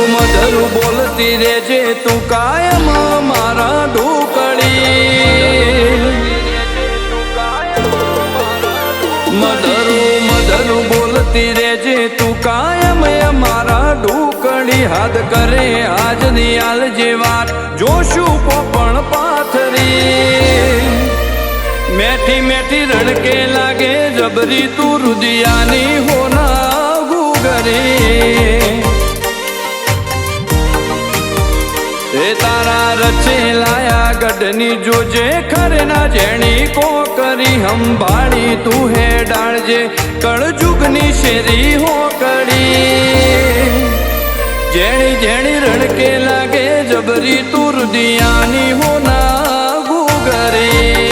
મધરું બોલતી રેજે તું કાયમ મારા ઢોકળી મધરું બોલતી રેજે તું કાયમ મારા ઢોકળી હાથ કરે આજની આલજે વાત જોશું પોપણ પાથરી મેઠી મેઠી રણકે લાગે જબરી તું રુદિયાની હોના ગુગરી એ તારા રચે લાયા ગઢની જોજે ખરેના જેણી કોકરી સંભાળી તું હે ડાળજે કળજુગની શેરી હોકડી જેણી જેણી રણકે લાગે જબરી તું રુદિયાની હોના ગુગરી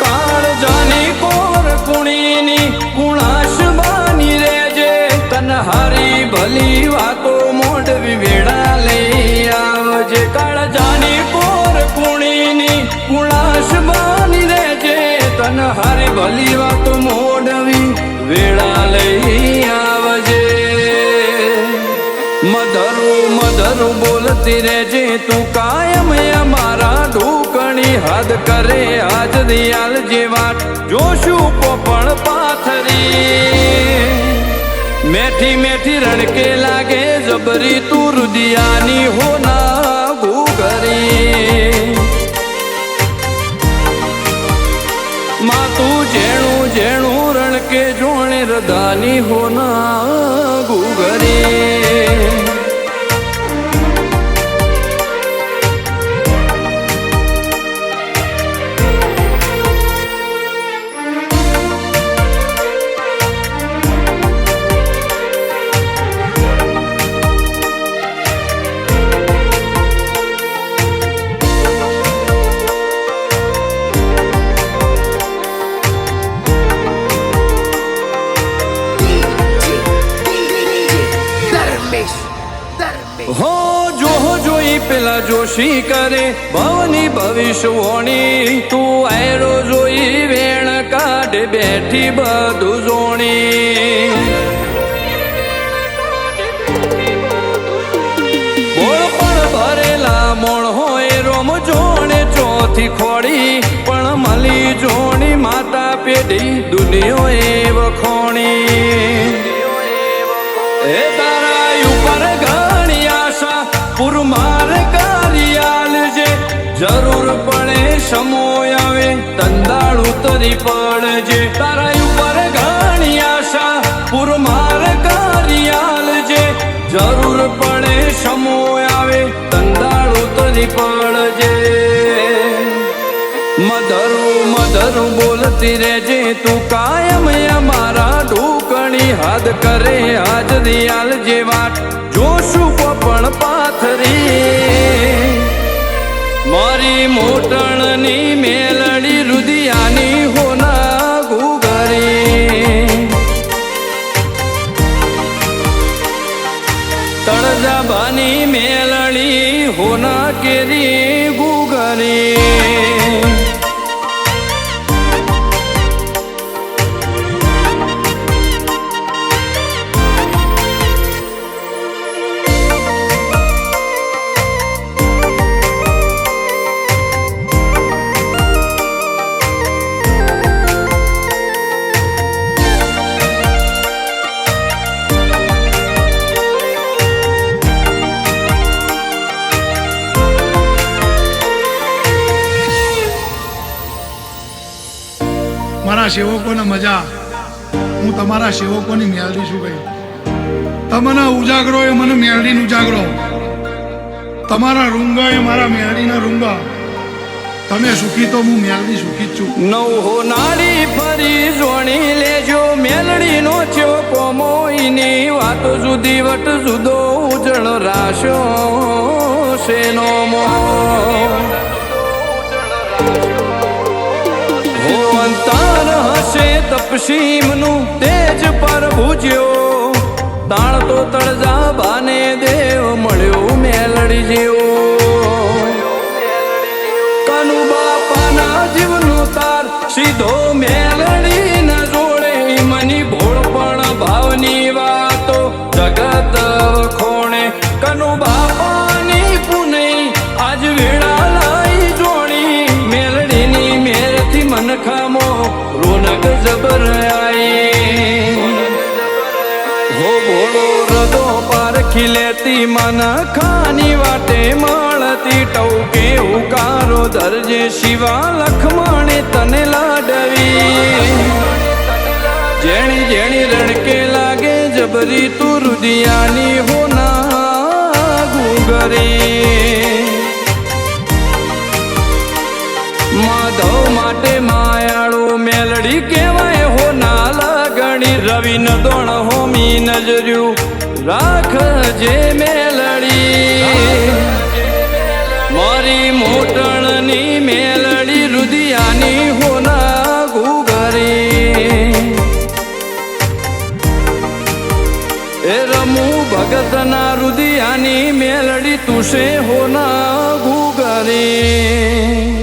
કાળજાની કોર કુણીની કુણાશ બાની રેજે તનહારી ભલી વાતો મોઢવી વેળા લઈ આવજે કાળજાની કોર કુણીની કુણાશ બાની રેજે તનહારી ભલી વાતો મોઢવી વેળા લઈ આવજે મધરું બોલતી રેજે તું કાયમ અમારા ઢોકણી હાથ કરે આજ દિયાલ જે વાત જોશું પોપણ પાથરી મેઠી મેઠી રણકે લાગે જબરી તું રુદિયાની હોના ગુગરી માં તું જેણું જેણું રણકે જોણે રદાની હોના ગુગરી હો જોઈ પેલા જોશી કરે ભવની ભવિષ્યવાણી તું આયરો જોઈ વેણ કાઢે બેઠી બધું જોણી બોળ પણ ભરેલા મોણ હોય રોમ જોણે ચોથી ખોડી પણ મળી જોણી માતા પેઢી દુનિયો એ વખોણી એ તારા ઉપર ઘણી આશા પુરમાર કારિયાલ જે જરૂર પડે સમોય આવે તંદાળ ઉતરી પડજે તારા ઉપર ઘણી આશા પુરમાર કારિયાલ જે જરૂર પડે સમોય આવે તંદાળ ઉતરી પડજે મધરું બોલતી રેજે તું કાયમ અમારા ઢોકણી હાથ કરે આજ દિયાલ જે વાત જોશું પોપણ પાથરી મારી મોટણની મેલડી રુદિયાની હોના ગુગરી તળજાબાની મેલડી હોના કેરી ગુગરી મારા સેવકોને મજા હું તમારા સેવકોની મેળવી છું ભાઈ તમને ઉજાગરો એ મને મેળવીને ઉજાગરો તમારા રૂંગા એ મારા મેળવીના રૂંગા તમે સુખી તો હું મેળવી સુખી જ છું નવ નાડી ફરી જોણી લેજો મેલડી નો થયો કોમોઈની વાતો જુદી વટ જુદો ઉજળ રાશો શેનો મો હો અંતર હશે તપસીમનું તેજ પર ભૂજ્યો તાળ તો તળજા બાને દેવ મળ્યો મેલડી જેવો કનુ બાપાના જીવનું તાર સીધો મેલડી ન જોડે મની ભોળ પણ ભાવની વાત લેતી મન ખાની વાટે મળતી ટૌકે ઉકારો ધરજે શિવા લખમણે તને લાડવી જેણી જેણી રણકે લાગે જબરી તું રુદિયાની હોના ગુગરી માધવ માટે માયાળુ મેલડી કહેવાય હોના લગણી રવિ ન દોણ હોમી નજર્યું રાખજે મેલડી મારી મોટણની મેલડી રુદિયાની હોના ગુગરી એ રમુ ભગતના રુદિયાની મેલડી તુશે હોના ગુગરી